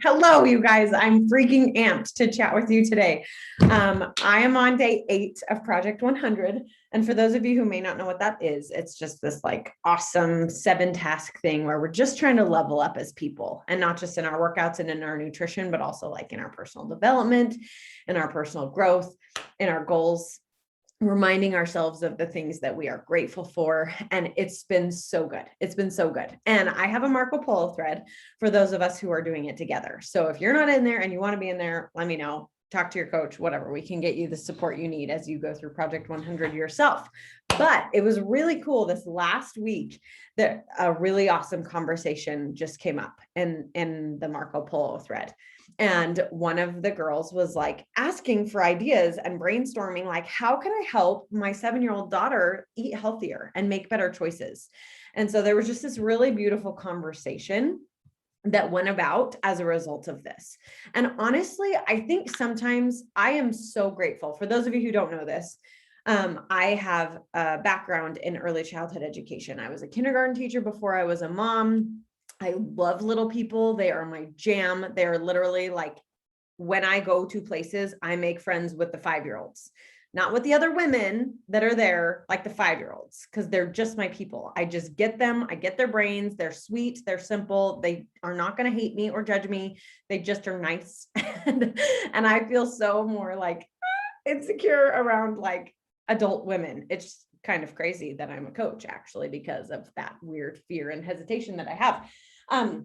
Hello, you guys. I'm freaking amped to chat with you today. I am on day 8 of Project 100. And for those of you who may not know what that is, it's just this like awesome 7-task thing where we're just trying to level up as people, and not just in our workouts and in our nutrition, but also like in our personal development, in our personal growth, in our goals, reminding ourselves of the things that we are grateful for. And it's been so good. It's been so good. And I have a Marco Polo thread for those of us who are doing it together. So if you're not in there and you want to be in there, let me know. Talk to your coach, whatever. We can get you the support you need as you go through Project 100 yourself. But it was really cool this last week that a really awesome conversation just came up in the Marco Polo thread. And one of the girls was like asking for ideas and brainstorming, like, how can I help my 7-year-old daughter eat healthier and make better choices? And so there was just this really beautiful conversation that went about as a result of this. And honestly, I think sometimes I am so grateful. For those of you who don't know this, I have a background in early childhood education. I was a kindergarten teacher before I was a mom. I love little people. They are my jam. They are literally like, when I go to places, I make friends with the 5-year-olds, not with the other women that are there, like the 5-year-olds, because they're just my people. I just get them. I get their brains. They're sweet. They're simple. They are not going to hate me or judge me. They just are nice. And I feel so more like insecure around like adult women. It's kind of crazy that I'm a coach, actually, because of that weird fear and hesitation that I have.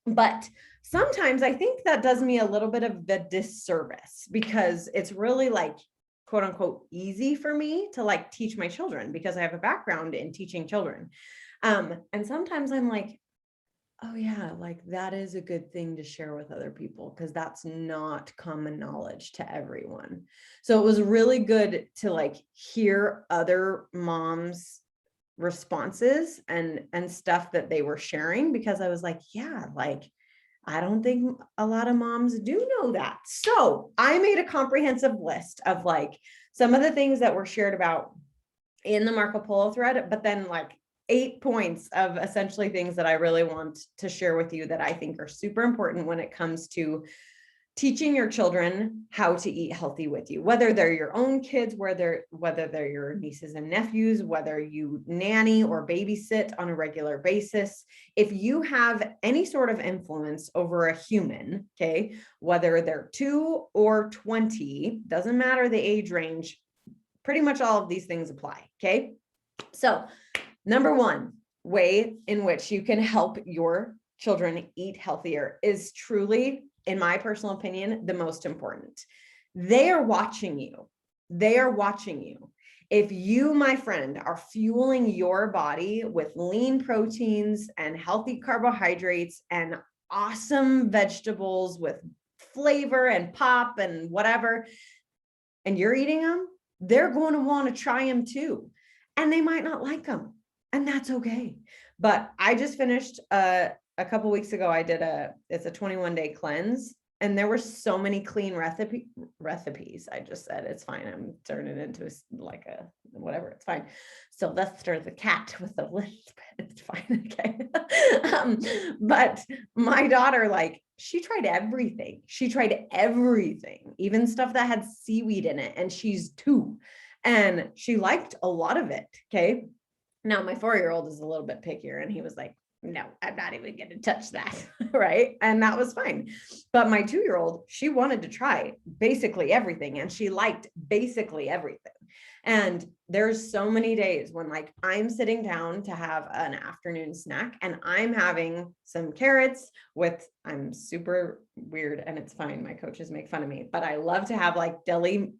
But sometimes I think that does me a little bit of the disservice, because it's really like, quote unquote, easy for me to like teach my children because I have a background in teaching children. And sometimes I'm like, oh yeah, like that is a good thing to share with other people, because that's not common knowledge to everyone. So it was really good to like hear other moms' responses and stuff that they were sharing, because I was like, yeah, like I don't think a lot of moms do know that. So I made a comprehensive list of like some of the things that were shared about in the Marco Polo thread, but then like 8 points of essentially things that I really want to share with you that I think are super important when it comes to teaching your children how to eat healthy with you, whether they're your own kids, whether they're your nieces and nephews, whether you nanny or babysit on a regular basis. If you have any sort of influence over a human, okay, whether they're 2 or 20, doesn't matter the age range, pretty much all of these things apply, okay? So number one way in which you can help your children eat healthier is truly, in my personal opinion, the most important. They are watching you. They are watching you. If you, my friend, are fueling your body with lean proteins and healthy carbohydrates and awesome vegetables with flavor and pop and whatever, and you're eating them, they're going to want to try them too. And they might not like them. And that's okay. But I just finished a couple weeks ago, it's a 21-day cleanse, and there were so many clean recipes. I just said, it's fine. I'm turning it into like a, whatever, it's fine. Sylvester the cat with the lisp, it's fine. Okay. But my daughter, like, she tried everything. She tried everything, even stuff that had seaweed in it. And she's 2, and she liked a lot of it. Okay. Now, my 4-year-old is a little bit pickier, and he was like, no, I'm not even going to touch that. Right. And that was fine. But my 2-year-old, she wanted to try basically everything, and she liked basically everything. And there's so many days when like I'm sitting down to have an afternoon snack, and I'm having some carrots with, I'm super weird and it's fine. My coaches make fun of me, but I love to have like deli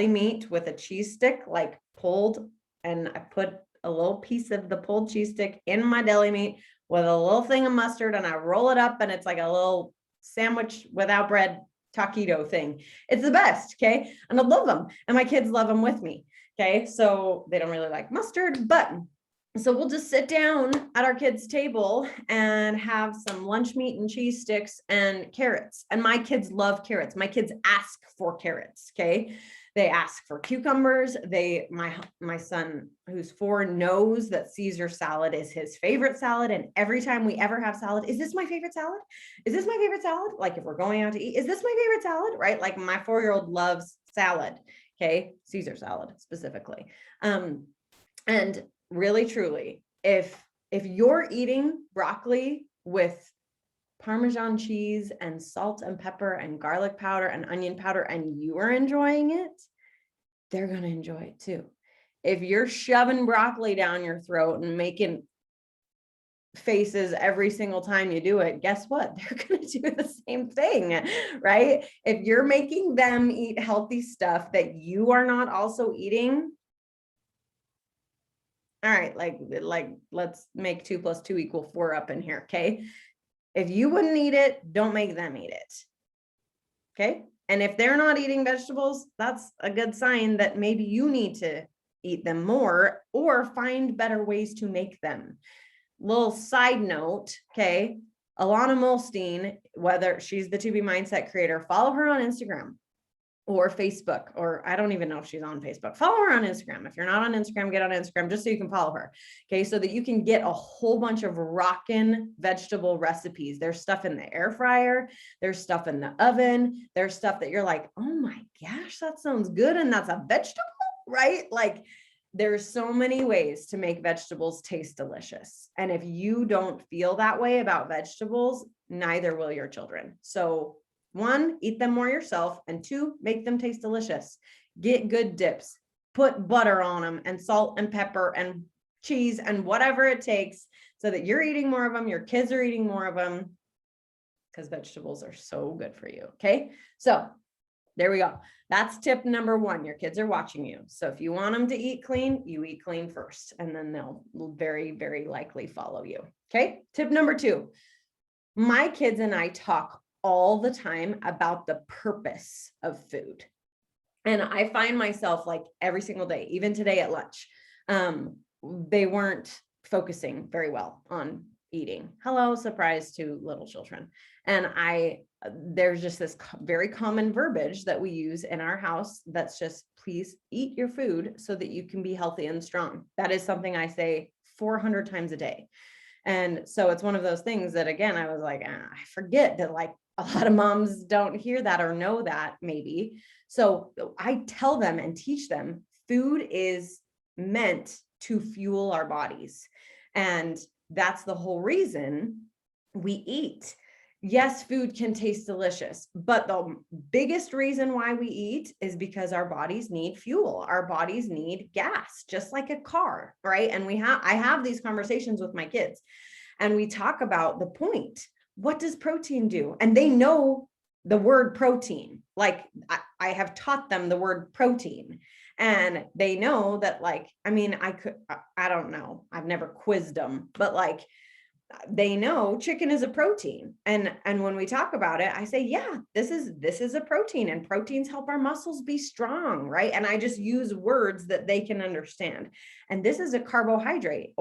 meat with a cheese stick, like pulled, and I put a little piece of the pulled cheese stick in my deli meat with a little thing of mustard, and I roll it up, and it's like a little sandwich without bread taquito thing. It's the best. Okay. And I love them, and my kids love them with me. Okay. So they don't really like mustard, but so we'll just sit down at our kids' table and have some lunch meat and cheese sticks and carrots. And my kids love carrots. My kids ask for carrots. Okay. They ask for cucumbers. My son who's 4 knows that Caesar salad is his favorite salad. And every time we ever have salad, is this my favorite salad? Is this my favorite salad? Like if we're going out to eat, is this my favorite salad? Right? Like my 4-year-old loves salad. Okay. Caesar salad specifically. And really, truly, if you're eating broccoli with Parmesan cheese and salt and pepper and garlic powder and onion powder, and you are enjoying it, they're going to enjoy it too. If you're shoving broccoli down your throat and making faces every single time you do it, guess what? They're going to do the same thing, right? If you're making them eat healthy stuff that you are not also eating, all right, like let's make 2 + 2 = 4 up in here. Okay. If you wouldn't eat it, don't make them eat it. Okay. And if they're not eating vegetables, that's a good sign that maybe you need to eat them more or find better ways to make them. Little side note. Okay. Alana Molstein, whether she's the To Be Mindset creator, follow her on Instagram or Facebook, or I don't even know if she's on Facebook. Follow her on Instagram. If you're not on Instagram, get on Instagram just so you can follow her. Okay. So that you can get a whole bunch of rockin' vegetable recipes. There's stuff in the air fryer. There's stuff in the oven. There's stuff that you're like, oh my gosh, that sounds good. And that's a vegetable, right? Like there's so many ways to make vegetables taste delicious. And if you don't feel that way about vegetables, neither will your children. So 1, eat them more yourself, and 2, make them taste delicious. Get good dips, put butter on them and salt and pepper and cheese and whatever it takes so that you're eating more of them. Your kids are eating more of them because vegetables are so good for you. Okay. So there we go. That's tip number 1. Your kids are watching you. So if you want them to eat clean, you eat clean first, and then they'll very, very likely follow you. Okay. Tip number 2, my kids and I talk all the time about the purpose of food. And I find myself like every single day, even today at lunch, they weren't focusing very well on eating. Hello, surprise to little children. And there's just this very common verbiage that we use in our house. That's just, please eat your food so that you can be healthy and strong. That is something I say 400 times a day. And so it's one of those things that, again, I was like, I forget that like a lot of moms don't hear that or know that maybe. So I tell them and teach them food is meant to fuel our bodies. And that's the whole reason we eat. Yes, food can taste delicious, but the biggest reason why we eat is because our bodies need fuel. Our bodies need gas, just like a car, right? And I have these conversations with my kids, and we talk about the point. What does protein do? And they know the word protein. Like I have taught them the word protein, and they know that, like, I mean, I don't know. I've never quizzed them, but like, they know chicken is a protein. And when we talk about it, I say, yeah, this is a protein, and proteins help our muscles be strong, right? And I just use words that they can understand. And this is a carbohydrate,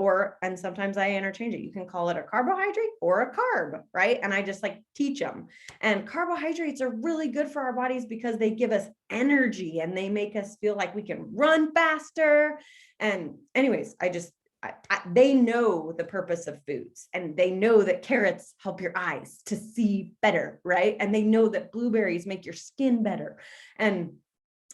and sometimes I interchange it. You can call it a carbohydrate or a carb, right? And I just like teach them. And carbohydrates are really good for our bodies because they give us energy and they make us feel like we can run faster. And anyways, they know the purpose of foods, and they know that carrots help your eyes to see better, right? And they know that blueberries make your skin better. And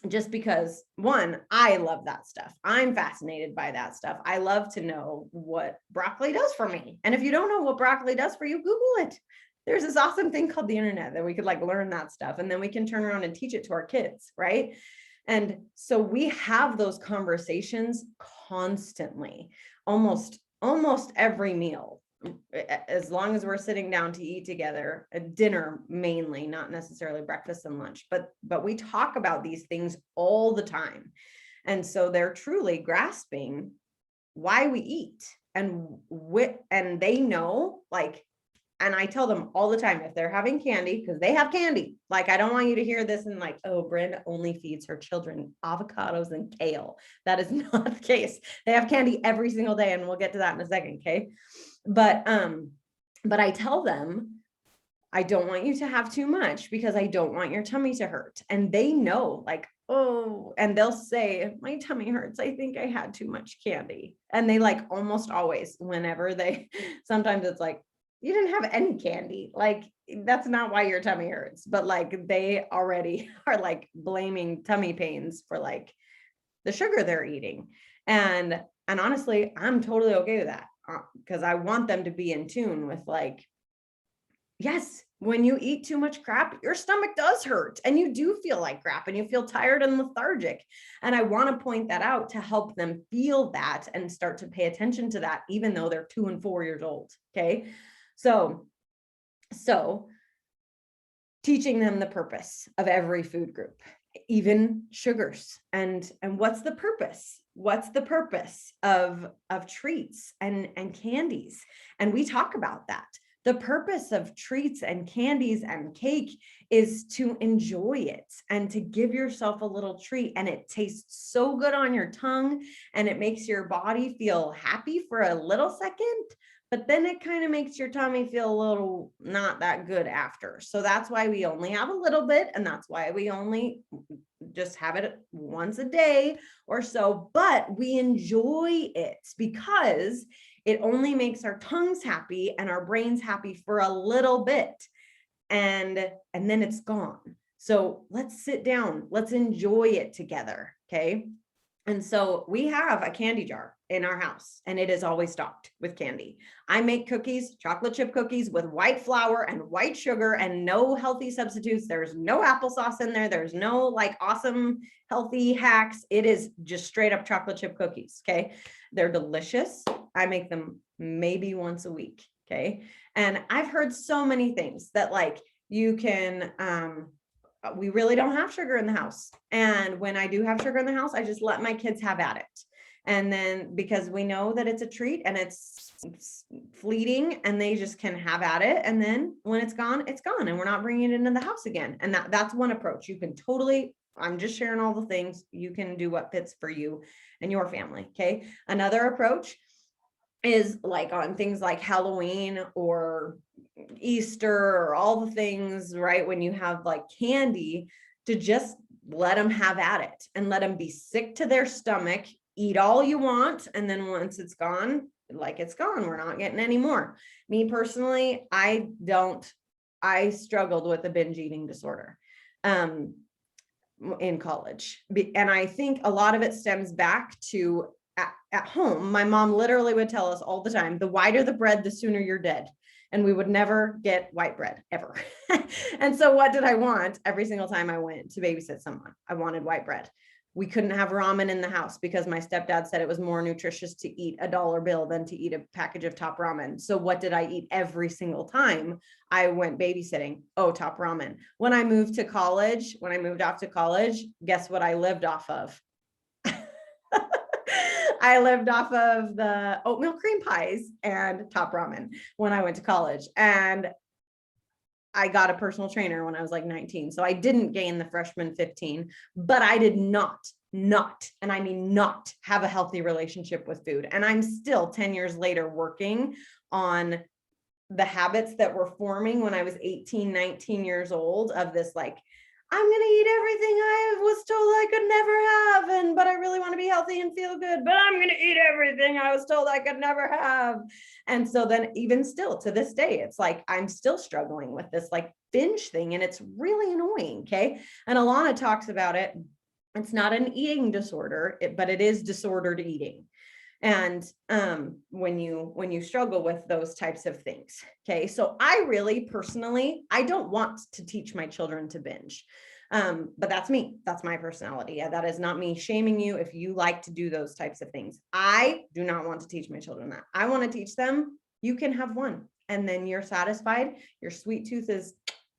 just because, one, I love that stuff. I'm fascinated by that stuff. I love to know what broccoli does for me. And if you don't know what broccoli does for you, Google it. There's this awesome thing called the internet that we could like learn that stuff, and then we can turn around and teach it to our kids, right? And so we have those conversations constantly, almost every meal, as long as we're sitting down to eat together, dinner mainly, not necessarily breakfast and lunch, but we talk about these things all the time. And so they're truly grasping why we eat, and they know, like, and I tell them all the time, if they're having candy, because they have candy, like, I don't want you to hear this and like, oh, Brenda only feeds her children avocados and kale. That is not the case. They have candy every single day, and we'll get to that in a second. Okay. But I tell them, I don't want you to have too much because I don't want your tummy to hurt. And they know, like, oh, and they'll say, my tummy hurts. I think I had too much candy. And they like almost always, whenever they, sometimes it's like, you didn't have any candy. Like, that's not why your tummy hurts. But like, they already are like blaming tummy pains for like the sugar they're eating. And honestly, I'm totally okay with that because I want them to be in tune with like, yes, when you eat too much crap, your stomach does hurt and you do feel like crap and you feel tired and lethargic. And I want to point that out to help them feel that and start to pay attention to that, even though they're 2 and 4 years old. Okay. So teaching them the purpose of every food group, even sugars, and what's the purpose? What's the purpose of treats and candies? And we talk about that. The purpose of treats and candies and cake is to enjoy it and to give yourself a little treat. And it tastes so good on your tongue and it makes your body feel happy for a little second, but then it kind of makes your tummy feel a little not that good after. So that's why we only have a little bit. And that's why we only just have it once a day or so, but we enjoy it because it only makes our tongues happy and our brains happy for a little bit. And then it's gone. So let's sit down. Let's enjoy it together. Okay. And so we have a candy jar in our house and it is always stocked with candy. I make cookies, chocolate chip cookies with white flour and white sugar and no healthy substitutes. There's no applesauce in there. There's no like awesome healthy hacks. It is just straight up chocolate chip cookies. Okay. They're delicious. I make them maybe once a week. Okay. And I've heard so many things that like you can, we really don't have sugar in the house. And when I do have sugar in the house, I just let my kids have at it. And then because we know that it's a treat and it's fleeting and they just can have at it. And then when it's gone and we're not bringing it into the house again. And that's one approach. You can totally, I'm just sharing all the things. You can do what fits for you and your family. Okay. Another approach is like on things like Halloween or Easter or all the things, right? When you have like candy, to just let them have at it and let them be sick to their stomach, eat all you want. And then once it's gone, like it's gone, we're not getting any more. Me personally, I struggled with a binge eating disorder in college. And I think a lot of it stems back to at home, my mom literally would tell us all the time, the whiter the bread, the sooner you're dead. And we would never get white bread ever. And so what did I want every single time I went to babysit someone? I wanted white bread. We couldn't have ramen in the house because my stepdad said it was more nutritious to eat a dollar bill than to eat a package of Top Ramen. So what did I eat every single time I went babysitting? Oh, Top Ramen. When I moved off to college, guess what I lived off of? I lived off of the oatmeal cream pies and Top Ramen when I went to college. And I got a personal trainer when I was like 19. So I didn't gain the freshman 15, but I did not, and I mean not have a healthy relationship with food. And I'm still 10 years later working on the habits that were forming when I was 18, 19 years old of this, like, I'm going to eat everything I was told I could never have. But I really want to be healthy and feel good, but I'm going to eat everything I was told I could never have. And so then even still to this day, it's like, I'm still struggling with this like binge thing and it's really annoying. Okay. And Alana talks about it. It's not an eating disorder, but it is disordered eating. And when you struggle with those types of things. Okay. So I really personally, I don't want to teach my children to binge. But that's me. That's my personality. That is not me shaming you if you like to do those types of things. I do not want to teach my children that. I want to teach them, you can have one and then you're satisfied. Your sweet tooth is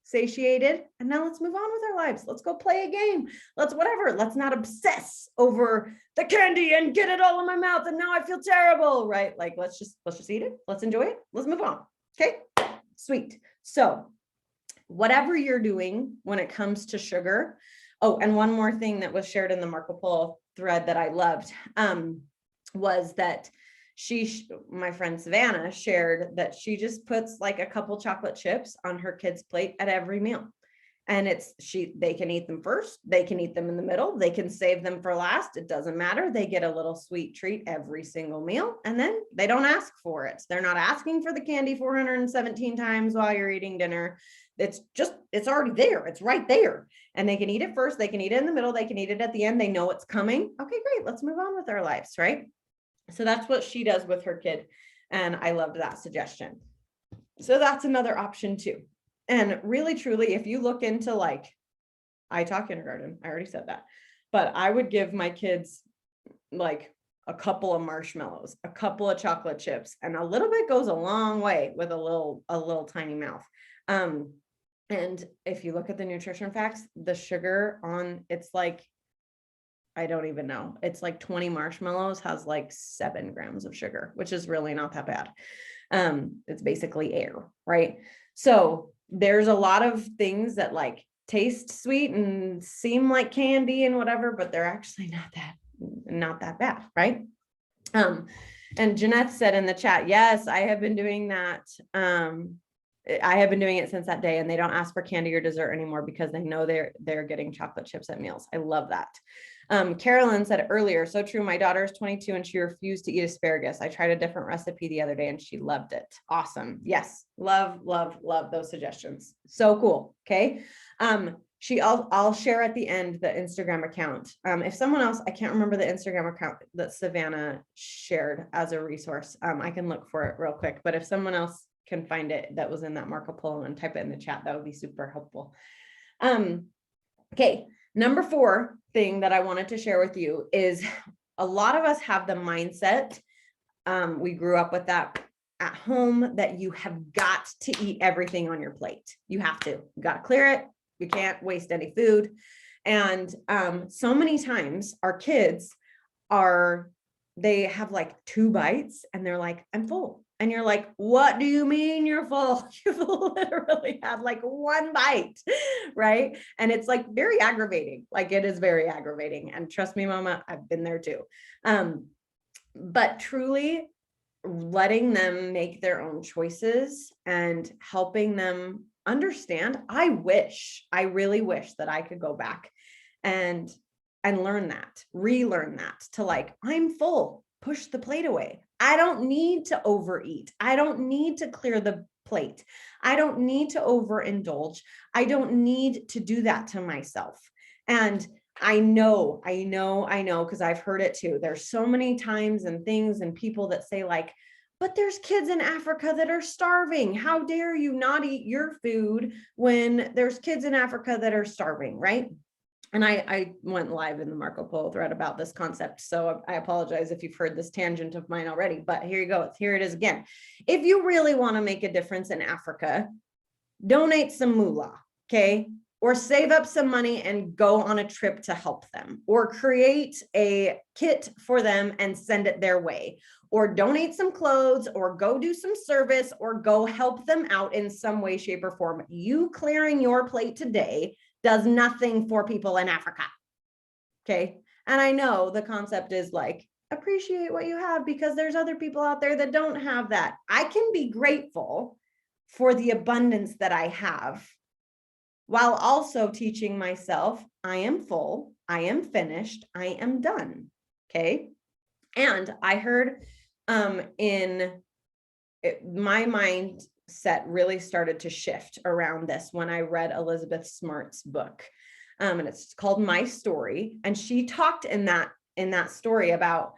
satiated. And now let's move on with our lives. Let's go play a game. Let's whatever. Let's not obsess over the candy and get it all in my mouth. And now I feel terrible, right? Like, let's just eat it. Let's enjoy it. Let's move on. Okay. Sweet. So whatever you're doing when it comes to sugar. Oh, and one more thing that was shared in the Marco Polo thread that I loved, was that my friend Savannah shared that she just puts like a couple chocolate chips on her kid's plate at every meal. And they can eat them first, they can eat them in the middle, they can save them for last. It doesn't matter. They get a little sweet treat every single meal, and then they don't ask for it. They're not asking for the candy 417 times while you're eating dinner. It's already there. It's right there. And they can eat it first, they can eat it in the middle, they can eat it at the end. They know it's coming. Okay, great. Let's move on with our lives, right? So that's what she does with her kid. And I loved that suggestion. So that's another option too. And really, truly, if you look into like, I taught kindergarten, I already said that, but I would give my kids like a couple of marshmallows, a couple of chocolate chips, and a little bit goes a long way with a little tiny mouth. And if you look at the nutrition facts, the sugar on, it's like, I don't even know. It's like 20 marshmallows has like 7 grams of sugar, which is really not that bad. It's basically air, right? So there's a lot of things that like taste sweet and seem like candy and whatever, but they're actually not that bad, right? And Jeanette said in the chat, yes, I have been doing that. I have been doing it since that day, and they don't ask for candy or dessert anymore because they know they're getting chocolate chips at meals. I love that. Carolyn said earlier, so true. My daughter is 22 and she refused to eat asparagus. I tried a different recipe the other day and she loved it. Awesome. Yes. Love those suggestions. So cool. Okay. I'll share at the end the Instagram account. If someone else, I can't remember the Instagram account that Savannah shared as a resource. I can look for it real quick, but if someone else can find it that was in that Marco Polo and type it in the chat, that would be super helpful. Okay. Number 4 thing that I wanted to share with you is a lot of us have the mindset, we grew up with that at home, that you have got to eat everything on your plate. You have to, you got to clear it. You can't waste any food. And so many times our kids they have like 2 bites and they're like, I'm full. And you're like, what do you mean you're full? You've literally had like 1 bite, right? And it's like very aggravating. Like it is very aggravating. And trust me, mama, I've been there too. But truly letting them make their own choices and helping them understand. I really wish that I could go back and learn that, relearn that, to like, I'm full, push the plate away. I don't need to overeat. I don't need to clear the plate. I don't need to overindulge. I don't need to do that to myself. And I know, because I've heard it too. There's so many times and things and people that say like, but there's kids in Africa that are starving. How dare you not eat your food when there's kids in Africa that are starving, right? And I went live in the Marco Polo thread about this concept. So I apologize if you've heard this tangent of mine already, but here you go. Here it is again. If you really want to make a difference in Africa, donate some moolah, okay? Or save up some money and go on a trip to help them, or create a kit for them and send it their way, or donate some clothes, or go do some service, or go help them out in some way, shape, or form. You clearing your plate today does nothing for people in Africa. Okay. And I know the concept is like, appreciate what you have because there's other people out there that don't have that. I can be grateful for the abundance that I have, while also teaching myself, I am full, I am finished, I am done. Okay. And I heard my mindset really started to shift around this when I read Elizabeth Smart's book. And it's called My Story. And she talked in that story about,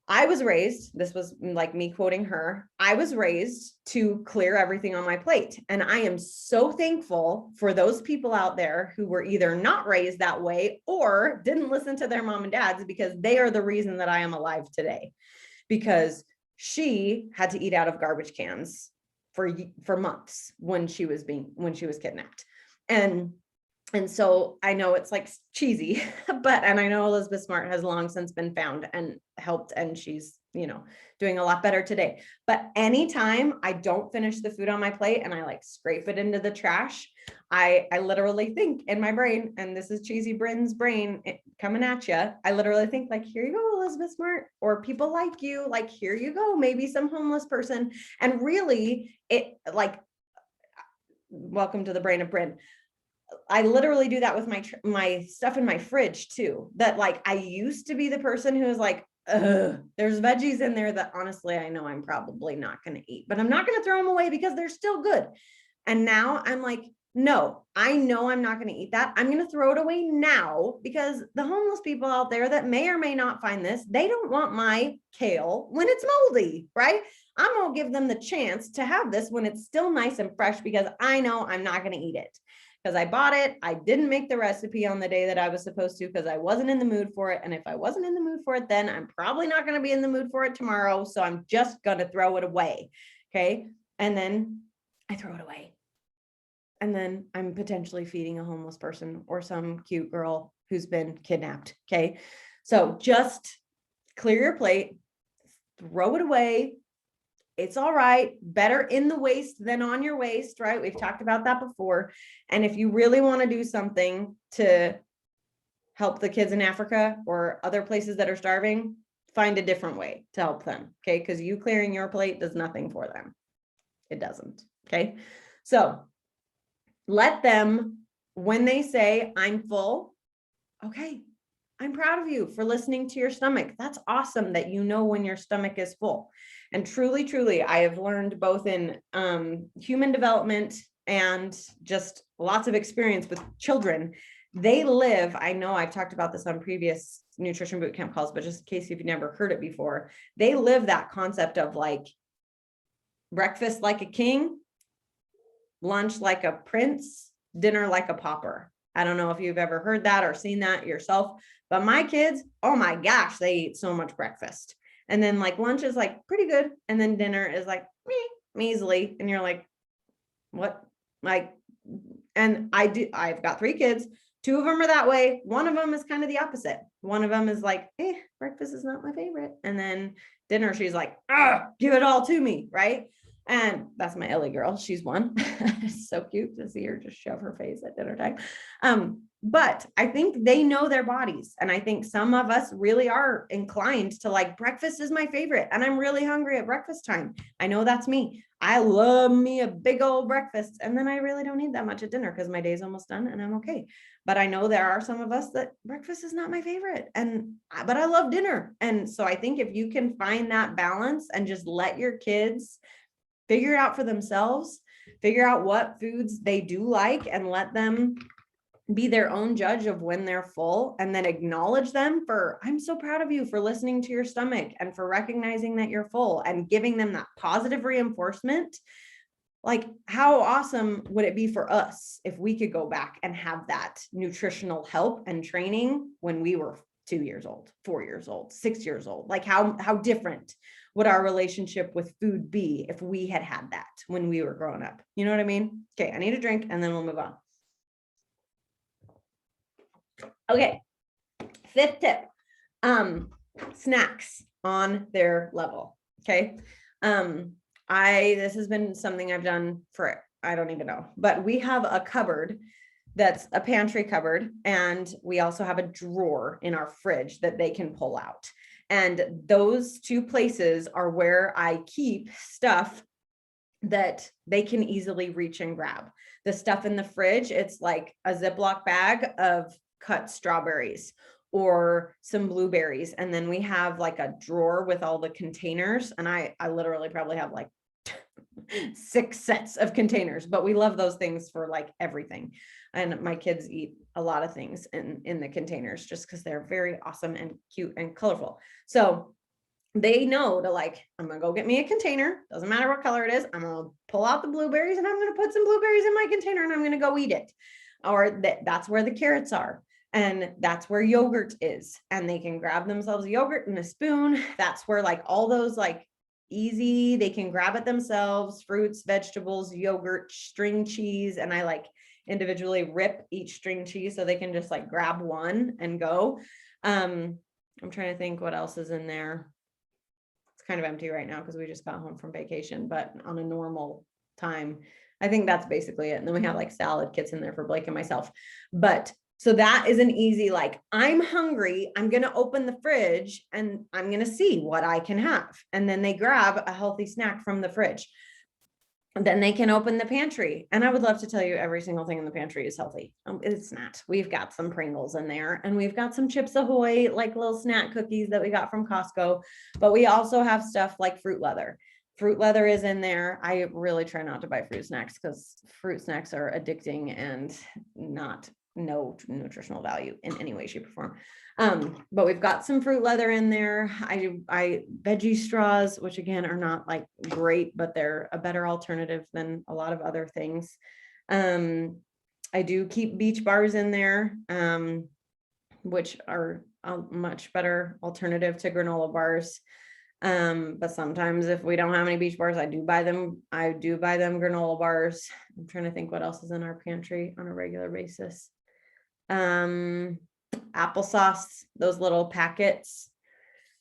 I was raised, this was like me quoting her, I was raised to clear everything on my plate. And I am so thankful for those people out there who were either not raised that way or didn't listen to their mom and dads, because they are the reason that I am alive today. Because she had to eat out of garbage cans for months when she was kidnapped. And so I know it's like cheesy, and I know Elizabeth Smart has long since been found and helped, and she's doing a lot better today. But anytime I don't finish the food on my plate and I like scrape it into the trash, I literally think in my brain, and this is cheesy Bryn's brain coming at you. I literally think like, here you go, Elizabeth Smart, or people like you, like, here you go, maybe some homeless person. And really it like, welcome to the brain of Bryn. I literally do that with my stuff in my fridge too, that like, I used to be the person who was like, there's veggies in there that honestly, I know I'm probably not going to eat, but I'm not going to throw them away because they're still good. And now I'm like, no, I know I'm not going to eat that. I'm going to throw it away now because the homeless people out there that may or may not find this, they don't want my kale when it's moldy, right? I'm going to give them the chance to have this when it's still nice and fresh because I know I'm not going to eat it. Because I bought it, I didn't make the recipe on the day that I was supposed to because I wasn't in the mood for it. And if I wasn't in the mood for it, then I'm probably not going to be in the mood for it tomorrow. So I'm just going to throw it away. Okay. And then I throw it away. And then I'm potentially feeding a homeless person or some cute girl who's been kidnapped. Okay. So just clear your plate, throw it away. It's all right. Better in the waste than on your waist, right? We've talked about that before. And if you really want to do something to help the kids in Africa or other places that are starving, find a different way to help them. Okay. Because you clearing your plate does nothing for them. It doesn't. Okay. So let them, when they say, I'm full, okay, I'm proud of you for listening to your stomach. That's awesome that you know when your stomach is full. And truly, truly, I have learned both in human development and just lots of experience with children. They live, I know I've talked about this on previous nutrition bootcamp calls, but just in case you've never heard it before, they live that concept of like breakfast like a king, lunch like a prince, dinner like a pauper. I don't know if you've ever heard that or seen that yourself, but my kids, oh my gosh, they eat so much breakfast. And then like lunch is like pretty good. And then dinner is like measly. And you're like, what? Like, and I've got 3 kids. 2 of them are that way. One of them is kind of the opposite. One of them is like, breakfast is not my favorite. And then dinner, she's like, give it all to me. Right. And that's my Ellie girl. She's one. It's so cute to see her just shove her face at dinner time. But I think they know their bodies. And I think some of us really are inclined to like, breakfast is my favorite. And I'm really hungry at breakfast time. I know that's me. I love me a big old breakfast. And then I really don't need that much at dinner because my day's almost done and I'm okay. But I know there are some of us that breakfast is not my favorite. But I love dinner. And so I think if you can find that balance and just let your kids figure it out for themselves, figure out what foods they do like and let them be their own judge of when they're full, and then acknowledge them for, I'm so proud of you for listening to your stomach and for recognizing that you're full and giving them that positive reinforcement. Like, how awesome would it be for us if we could go back and have that nutritional help and training when we were 2 years old, 4 years old, 6 years old? Like how different would our relationship with food be if we had that when we were growing up? You know what I mean? Okay, I need a drink and then we'll move on. Okay, 5th tip, snacks on their level. Okay. This has been something I've done for, I don't even know, but we have a cupboard that's a pantry cupboard. And we also have a drawer in our fridge that they can pull out. And those 2 places are where I keep stuff that they can easily reach and grab. The stuff in the fridge, it's like a Ziploc bag of cut strawberries or some blueberries. And then we have like a drawer with all the containers. And I literally probably have like 6 sets of containers, but we love those things for like everything. And my kids eat a lot of things in the containers just because they're very awesome and cute and colorful. So they know to like, I'm going to go get me a container. Doesn't matter what color it is. I'm going to pull out the blueberries and I'm going to put some blueberries in my container and I'm going to go eat it. Or that's where the carrots are. And that's where yogurt is. And they can grab themselves a yogurt and a spoon. That's where like all those like easy, they can grab it themselves, fruits, vegetables, yogurt, string cheese. And I like individually rip each string cheese so they can just like grab one and go. I'm trying to think what else is in there. kind of empty right now because we just got home from vacation, but on a normal time, I think that's basically it. And then we have like salad kits in there for Blake and myself. But so that is an easy, like, I'm hungry, I'm going to open the fridge and I'm going to see what I can have. And then they grab a healthy snack from the fridge. And then they can open the pantry. And I would love to tell you every single thing in the pantry is healthy. It's not. We've got some Pringles in there and we've got some Chips Ahoy, like little snack cookies that we got from Costco, but we also have stuff like fruit leather. Fruit leather is in there. I really try not to buy fruit snacks because fruit snacks are addicting and no nutritional value in any way, shape, or form. But we've got some fruit leather in there. I veggie straws, which again are not like great, but they're a better alternative than a lot of other things. I do keep beach bars in there, which are a much better alternative to granola bars. But sometimes if we don't have any beach bars, I do buy them granola bars. I'm trying to think what else is in our pantry on a regular basis. Applesauce, those little packets.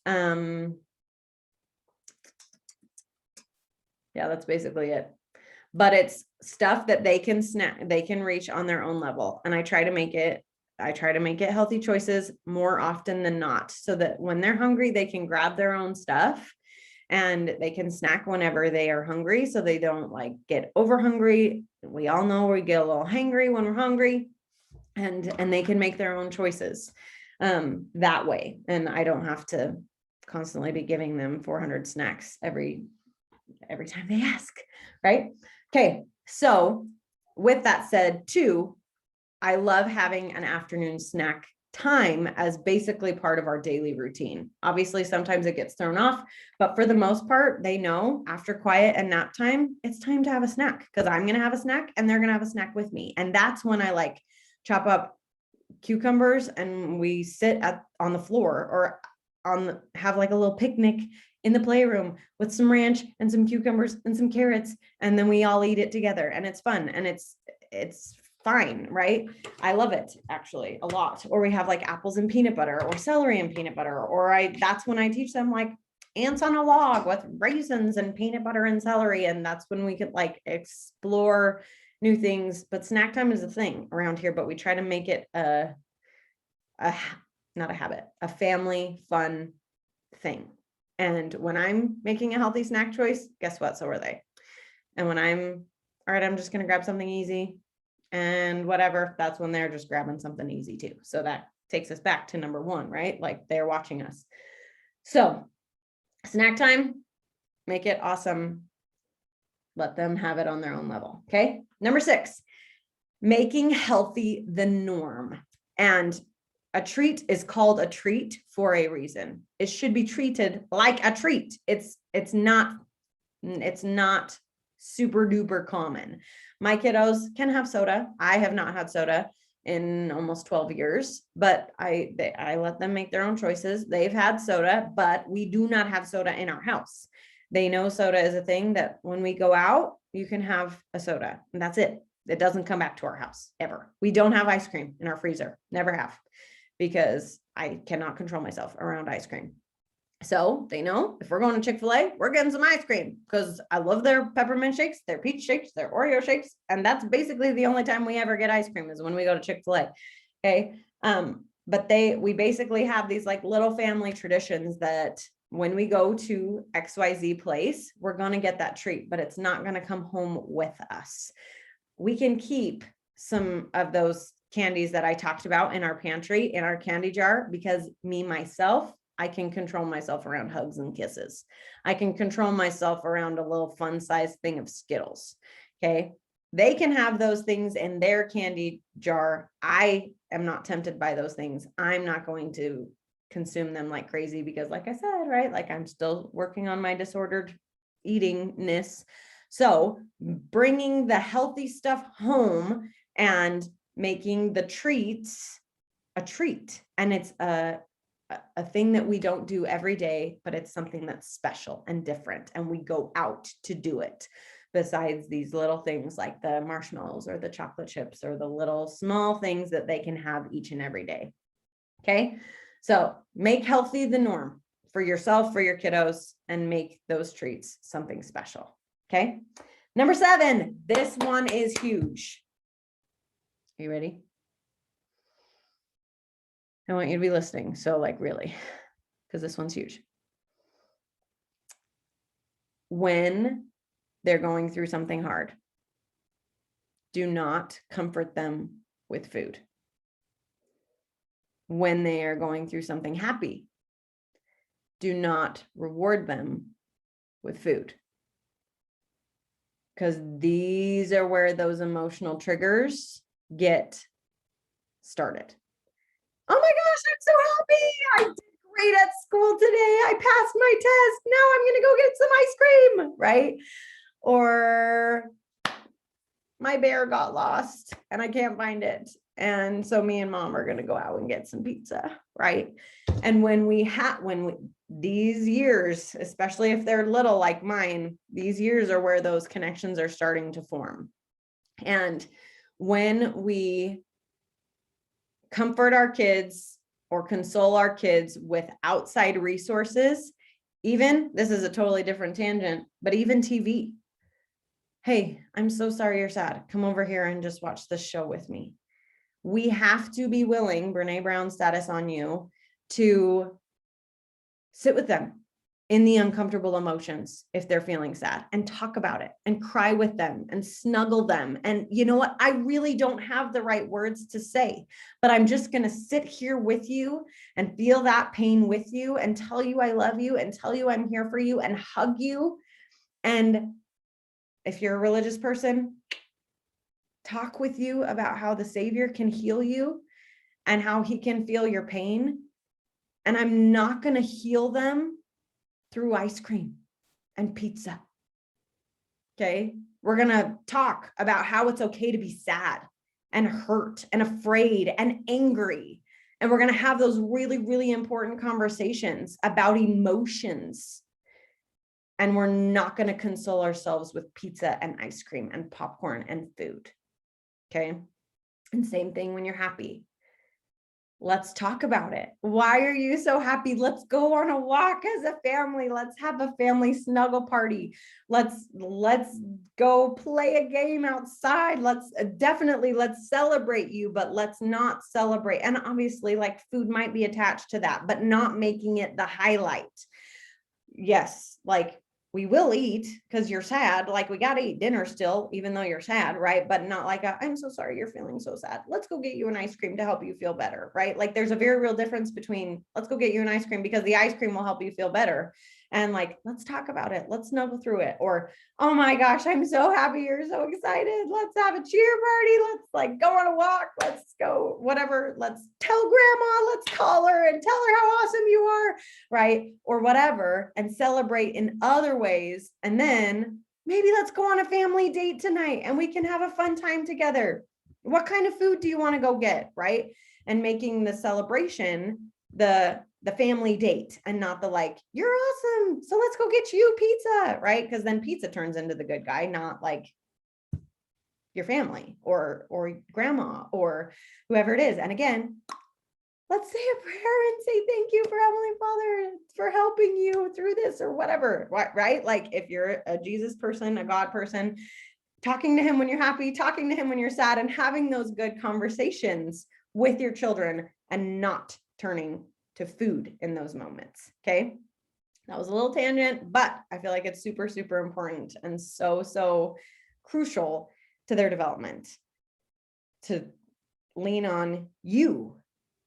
Yeah, that's basically it. But it's stuff that they can snack, they can reach on their own level. And I try to make it healthy choices more often than not, so that when they're hungry, they can grab their own stuff and they can snack whenever they are hungry. So they don't like get over hungry. We all know we get a little hangry when we're hungry, and they can make their own choices that way. And I don't have to constantly be giving them 400 snacks every time they ask, right? Okay. So with that said too, I love having an afternoon snack time as basically part of our daily routine. Obviously, sometimes it gets thrown off, but for the most part, they know after quiet and nap time, it's time to have a snack because I'm going to have a snack and they're going to have a snack with me. And that's when I like chop up cucumbers and we sit on the floor or have like a little picnic in the playroom with some ranch and some cucumbers and some carrots. And then we all eat it together and it's fun and it's fine, right? I love it actually a lot. Or we have like apples and peanut butter or celery and peanut butter, or that's when I teach them like ants on a log with raisins and peanut butter and celery. And that's when we could like explore new things. But snack time is a thing around here, but we try to make it not a habit, a family fun thing. And when I'm making a healthy snack choice, guess what? So are they. And when I'm all right, I'm just going to grab something easy and whatever, that's when they're just grabbing something easy too. So that takes us back to number one, right? Like they're watching us. So snack time, make it awesome. Let them have it on their own level. Okay. Number 6, making healthy the norm. And a treat is called a treat for a reason. It should be treated like a treat. It's not super duper common. My kiddos can have soda. I have not had soda in almost 12 years, but I let them make their own choices. They've had soda, but we do not have soda in our house. They know soda is a thing that when we go out, you can have a soda and that's it. It doesn't come back to our house ever. We don't have ice cream in our freezer. Never have, because I cannot control myself around ice cream. So they know if we're going to Chick-fil-A, we're getting some ice cream because I love their peppermint shakes, their peach shakes, their Oreo shakes. And that's basically the only time we ever get ice cream is when we go to Chick-fil-A. Okay. But we basically have these like little family traditions that when we go to XYZ place, we're going to get that treat, but it's not going to come home with us. We can keep some of those candies that I talked about in our pantry, in our candy jar, because myself, I can control myself around hugs and kisses. I can control myself around a little fun size thing of Skittles. Okay. They can have those things in their candy jar. I am not tempted by those things. I'm not going to consume them like crazy because like I said, right, like I'm still working on my disordered eatingness. So bringing the healthy stuff home and making the treats a treat. And it's a thing that we don't do every day, but it's something that's special and different. And we go out to do it. Besides these little things like the marshmallows or the chocolate chips or the little small things that they can have each and every day. Okay. So make healthy the norm for yourself, for your kiddos, and make those treats something special. Okay. Number 7, this one is huge. Are you ready? I want you to be listening. So like really, because this one's huge. When they're going through something hard, do not comfort them with food. When they are going through something happy, do not reward them with food. Because these are where those emotional triggers get started. Oh my gosh, I'm so happy. I did great at school today. I passed my test. Now I'm going to go get some ice cream, right? Or my bear got lost and I can't find it. And so me and mom are going to go out and get some pizza, right? And these years, especially if they're little like mine, these years are where those connections are starting to form. And when we comfort our kids or console our kids with outside resources, even, this is a totally different tangent, but even TV. Hey, I'm so sorry you're sad. Come over here and just watch this show with me. We have to be willing, Brene Brown status on you, to sit with them in the uncomfortable emotions if they're feeling sad, and talk about it and cry with them and snuggle them. And you know what? I really don't have the right words to say, but I'm just going to sit here with you and feel that pain with you and tell you I love you and tell you I'm here for you and hug you. And if you're a religious person, talk with you about how the Savior can heal you and how he can feel your pain. And I'm not going to heal them through ice cream and pizza. Okay. We're going to talk about how it's okay to be sad and hurt and afraid and angry. And we're going to have those really, really important conversations about emotions. And we're not going to console ourselves with pizza and ice cream and popcorn and food. Okay. And same thing when you're happy. Let's talk about it. Why are you so happy? Let's go on a walk as a family. Let's have a family snuggle party. Let's go play a game outside. Let's celebrate you, but let's not celebrate. And obviously, like, food might be attached to that, but not making it the highlight. Yes, like, we will eat because you're sad. Like, we got to eat dinner still, even though you're sad, right? But not like, I'm so sorry you're feeling so sad. Let's go get you an ice cream to help you feel better, right? Like, there's a very real difference between let's go get you an ice cream because the ice cream will help you feel better, and like, let's talk about it. Let's snuggle through it. Or, oh my gosh, I'm so happy you're so excited. Let's have a cheer party. Let's like go on a walk. Let's go, whatever. Let's tell grandma, let's call her and tell her how awesome you are, right? Or whatever, and celebrate in other ways. And then maybe let's go on a family date tonight and we can have a fun time together. What kind of food do you want to go get, right? And making the celebration the family date and not the like, you're awesome, so let's go get you pizza, right? Because then pizza turns into the good guy, not like your family or grandma or whoever it is. And again, let's say a prayer and say thank you for Heavenly Father for helping you through this or whatever, right? Like, if you're a Jesus person, a God person, talking to him when you're happy, talking to him when you're sad, and having those good conversations with your children and not turning to food in those moments. Okay. That was a little tangent, but I feel like it's super, super important and so crucial to their development to lean on you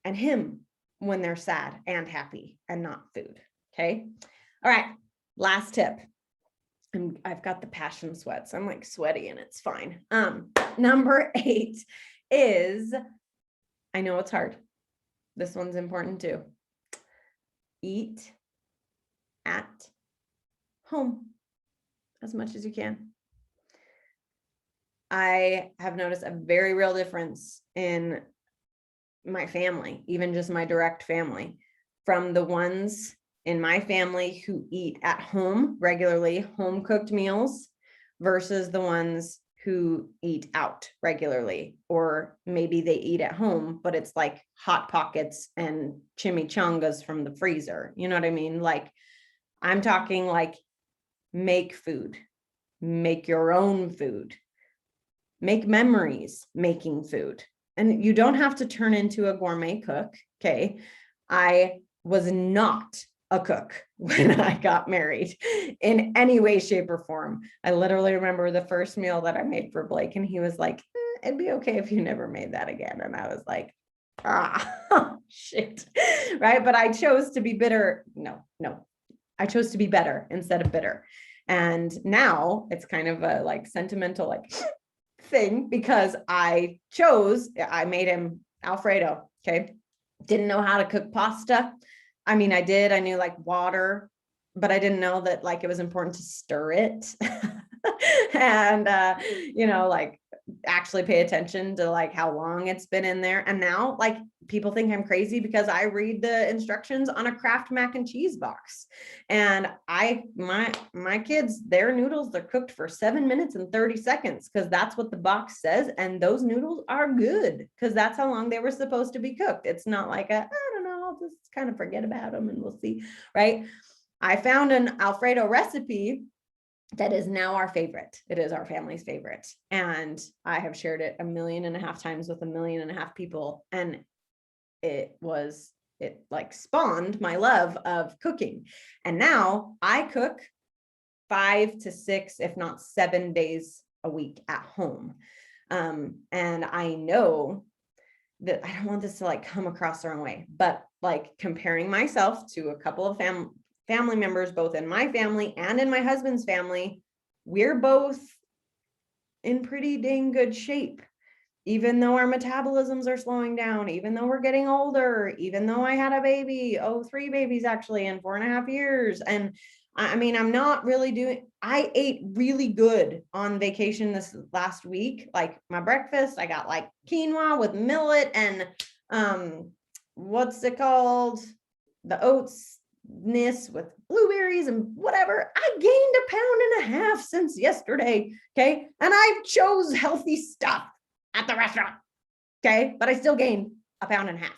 and him when they're sad and happy and not food. Okay. All right. Last tip. I've got the passion sweats. I'm like sweaty and it's fine. Number 8 is, I know it's hard. This one's important too. Eat at home as much as you can. I have noticed a very real difference in my family, even just my direct family, from the ones in my family who eat at home regularly, home cooked meals, versus the ones who eat out regularly, or maybe they eat at home, but it's like Hot Pockets and chimichangas from the freezer. You know what I mean? Like, I'm talking like make food, make your own food, make memories making food. And you don't have to turn into a gourmet cook. Okay. I was not a cook when I got married in any way, shape, or form. I literally remember the first meal that I made for Blake, and he was like, it'd be okay if you never made that again. And I was like, shit. Right. But I chose to be bitter. No, I chose to be better instead of bitter. And now it's kind of a like sentimental like thing, because I made him Alfredo. Okay. Didn't know how to cook pasta. I mean, I knew like water, but I didn't know that like it was important to stir it and, like actually pay attention to like how long it's been in there. And now like people think I'm crazy because I read the instructions on a Kraft mac and cheese box. And my kids, their noodles, they're cooked for 7 minutes and 30 seconds because that's what the box says. And those noodles are good because that's how long they were supposed to be cooked. It's not like I don't know, I'll just kind of forget about them and we'll see. Right. I found an Alfredo recipe that is now our favorite. It is our family's favorite. And I have shared it 1.5 million times with 1.5 million people. And it like spawned my love of cooking. And now I cook 5 to 6, if not 7 days a week at home. And I know that I don't want this to like come across the wrong way, but like comparing myself to a couple of family members, both in my family and in my husband's family, we're both in pretty dang good shape. Even though our metabolisms are slowing down, even though we're getting older, even though I had a baby, 3 babies actually in 4.5 years. And I mean, I ate really good on vacation this last week. Like my breakfast, I got like quinoa with millet and what's it called? The oats with blueberries and whatever. I gained 1.5 pounds since yesterday. Okay. And I chose healthy stuff at the restaurant. Okay. But I still gained 1.5 pounds.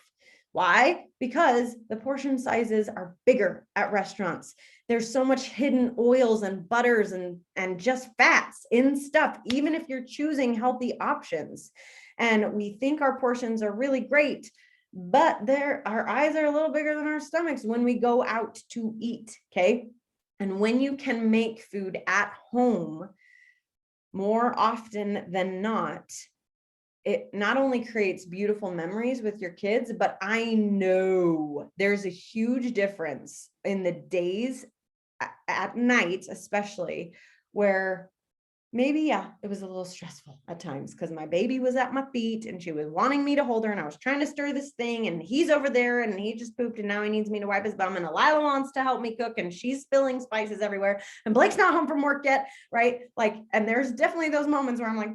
Why? Because the portion sizes are bigger at restaurants. There's so much hidden oils and butters and just fats in stuff, even if you're choosing healthy options. And we think our portions are really great, but our eyes are a little bigger than our stomachs when we go out to eat. Okay. And when you can make food at home more often than not, it not only creates beautiful memories with your kids, but I know there's a huge difference in the days at night, especially where maybe, it was a little stressful at times because my baby was at my feet and she was wanting me to hold her and I was trying to stir this thing and he's over there and he just pooped and now he needs me to wipe his bum and Elila wants to help me cook and she's spilling spices everywhere and Blake's not home from work yet, right? Like, and there's definitely those moments where I'm like,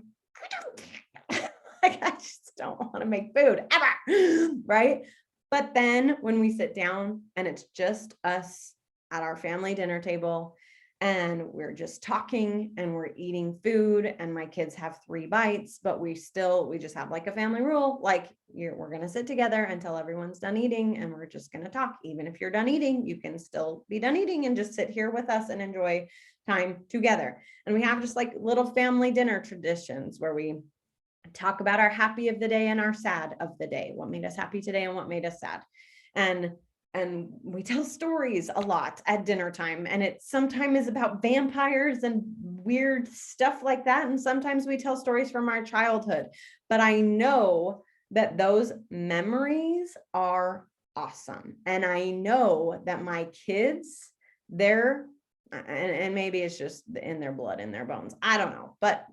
like, I just don't want to make food ever, right? But then when we sit down and it's just us at our family dinner table and we're just talking and we're eating food and my kids have 3 bites, but we just have like a family rule, like we're going to sit together until everyone's done eating and we're just going to talk. Even if you're done eating, you can still be done eating and just sit here with us and enjoy time together. And we have just like little family dinner traditions where we talk about our happy of the day and our sad of the day, what made us happy today and what made us sad. And we tell stories a lot at dinner time. And it sometimes is about vampires and weird stuff like that. And sometimes we tell stories from our childhood. But I know that those memories are awesome. And I know that my kids, and maybe it's just in their blood, in their bones, I don't know, but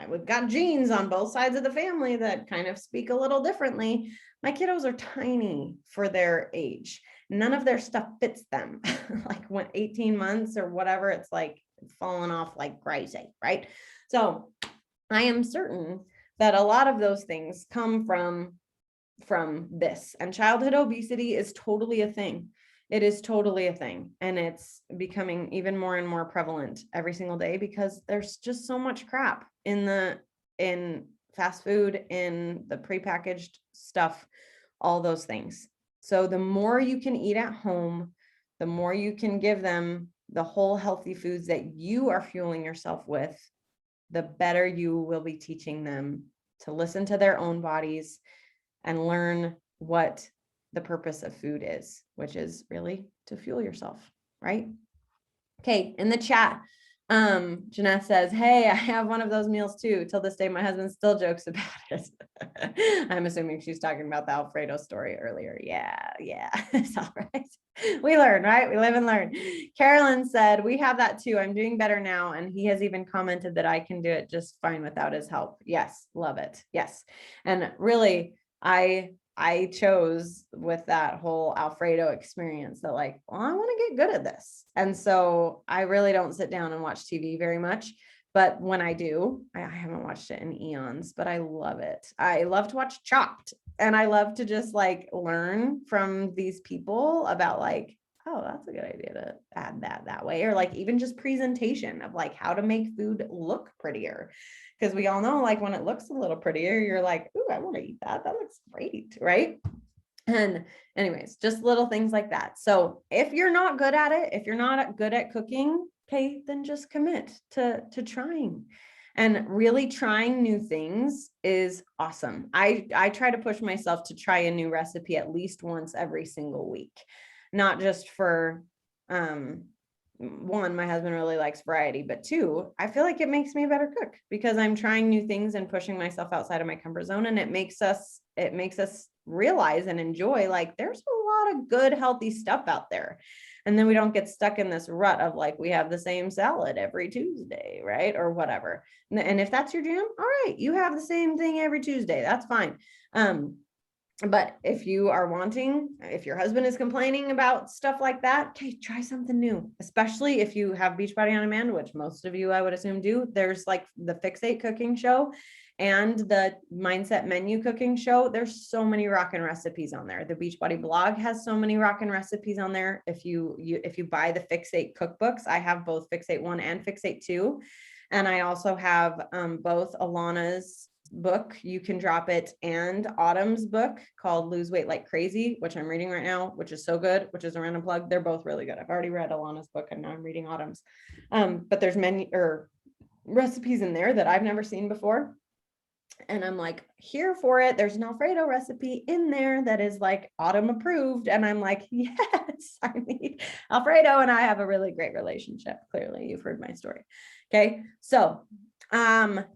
we've got genes on both sides of the family that kind of speak a little differently. My kiddos are tiny for their age. None of their stuff fits them. Like when 18 months or whatever, it's like falling off like crazy, right? So I am certain that a lot of those things come from this, and childhood obesity is totally a thing. It is totally a thing. And it's becoming even more and more prevalent every single day because there's just so much crap in fast food, in the prepackaged stuff, all those things. So the more you can eat at home, the more you can give them the whole healthy foods that you are fueling yourself with, the better you will be teaching them to listen to their own bodies and learn what the purpose of food is, which is really to fuel yourself, right? Okay, in the chat, Jeanette says, hey, I have one of those meals too. Till this day, my husband still jokes about it. I'm assuming she's talking about the Alfredo story earlier. Yeah, it's all right. We learn, right? We live and learn. Carolyn said, we have that too. I'm doing better now. And he has even commented that I can do it just fine without his help. Yes, love it. Yes. And really, I chose with that whole Alfredo experience that like, well, I want to get good at this. And so I really don't sit down and watch TV very much. But when I do, I haven't watched it in eons, but I love it. I love to watch Chopped, and I love to just like learn from these people about like, oh, that's a good idea to add that way. Or like even just presentation of like how to make food look prettier. Because we all know like when it looks a little prettier, you're like, ooh, I want to eat that. That looks great, right? And anyways, just little things like that. So if you're not good at it, if you're not good at cooking, okay, then just commit to trying. And really trying new things is awesome. I try to push myself to try a new recipe at least once every single week, not just for, one, my husband really likes variety, but two, I feel like it makes me a better cook because I'm trying new things and pushing myself outside of my comfort zone. And it makes us realize and enjoy like there's a lot of good, healthy stuff out there. And then we don't get stuck in this rut of like, we have the same salad every Tuesday, right? Or whatever. And if that's your jam, all right, you have the same thing every Tuesday. That's fine. But if you are wanting, if your husband is complaining about stuff like that, okay, try something new, especially if you have Beachbody on Demand, which most of you, I would assume, do. There's like the Fixate cooking show and the Mindset Menu cooking show. There's so many rockin' recipes on there. The Beachbody blog has so many rockin' recipes on there. If you buy the Fixate cookbooks, I have both Fixate 1 and Fixate 2. And I also have both Alana's book, You Can Drop It, and Autumn's book called Lose Weight Like Crazy, which I'm reading right now, which is so good, which is a random plug. They're both really good. I've already read Alana's book and now I'm reading Autumn's. But there's many recipes in there that I've never seen before. And I'm like, here for it. There's an Alfredo recipe in there that is like Autumn approved. And I'm like, yes, I need Alfredo. And I have a really great relationship. Clearly, you've heard my story. Okay. So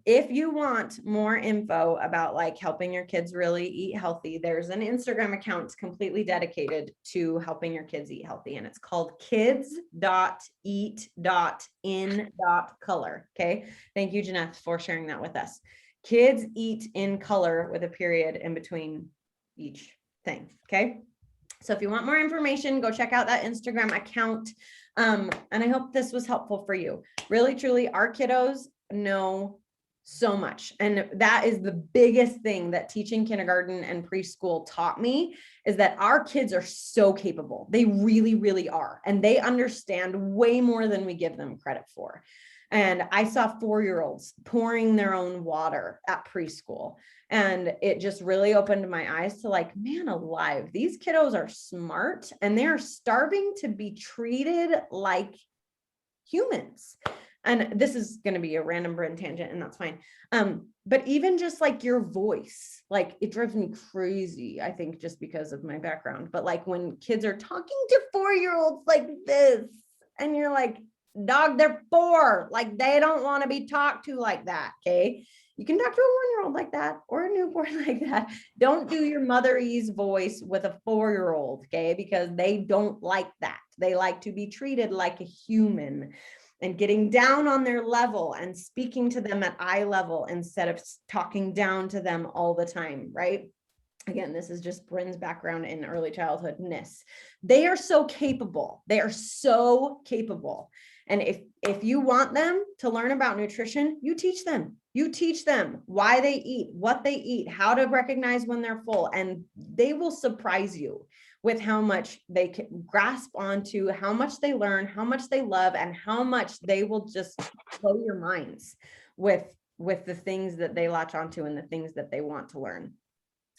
if you want more info about like helping your kids really eat healthy, there's an Instagram account completely dedicated to helping your kids eat healthy. And it's called kids.eat.in.color. Okay. Thank you, Jeanette, for sharing that with us. Kids eat in color with a period in between each thing. Okay. So if you want more information, go check out that Instagram account. And I hope this was helpful for you. Really, truly, our kiddos know so much. And that is the biggest thing that teaching kindergarten and preschool taught me, is that our kids are so capable. They really, really are. And they understand way more than we give them credit for. And I saw 4-year-olds pouring their own water at preschool. And it just really opened my eyes to like, man alive, these kiddos are smart and they're starving to be treated like humans. And this is going to be a random brain tangent, and that's fine. But even just like your voice, like it drives me crazy, I think, just because of my background. But like when kids are talking to 4-year-olds like this, and you're like, dog, they're 4, like they don't want to be talked to like that. Okay. You can talk to a 1-year-old like that or a newborn like that. Don't do your motherese voice with a 4-year-old. Okay. Because they don't like that. They like to be treated like a human, and getting down on their level and speaking to them at eye level instead of talking down to them all the time. Right. Again, this is just Bryn's background in early childhoodness. They are so capable. They are so capable. And if you want them to learn about nutrition, you teach them. You teach them why they eat, what they eat, how to recognize when they're full, and they will surprise you with how much they can grasp onto, how much they learn, how much they love, and how much they will just blow your minds with the things that they latch onto and the things that they want to learn.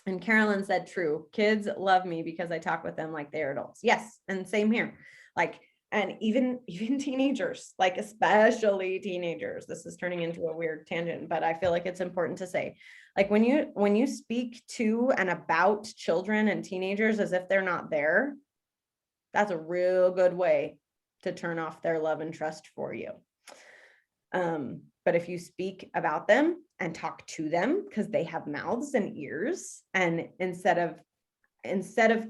And Carolyn said, true, kids love me because I talk with them like they're adults. Yes, and same here. Like, and even teenagers, like especially teenagers. This is turning into a weird tangent, but I feel like it's important to say, like when you speak to and about children and teenagers as if they're not there, that's a real good way to turn off their love and trust for you. But if you speak about them and talk to them, because they have mouths and ears, and instead of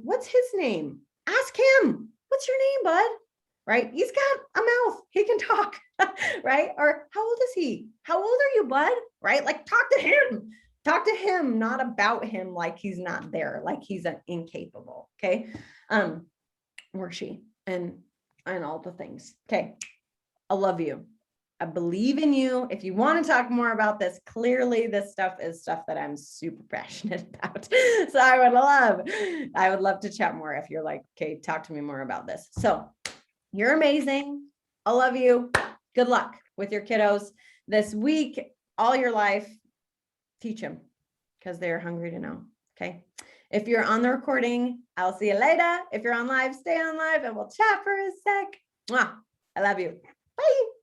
what's his name, ask him, what's your name, bud? Right? He's got a mouth, he can talk, right? Or how old is he? How old are you, bud? Right? Like talk to him, not about him like he's not there, like he's an incapable. Okay. Worksheet and all the things. Okay. I love you. I believe in you. If you want to talk more about this, clearly this stuff is stuff that I'm super passionate about. So I would love to chat more if you're like, okay, talk to me more about this. So you're amazing. I love you. Good luck with your kiddos this week, all your life. Teach them because they're hungry to know. Okay. If you're on the recording, I'll see you later. If you're on live, stay on live and we'll chat for a sec. Mwah. I love you. Bye.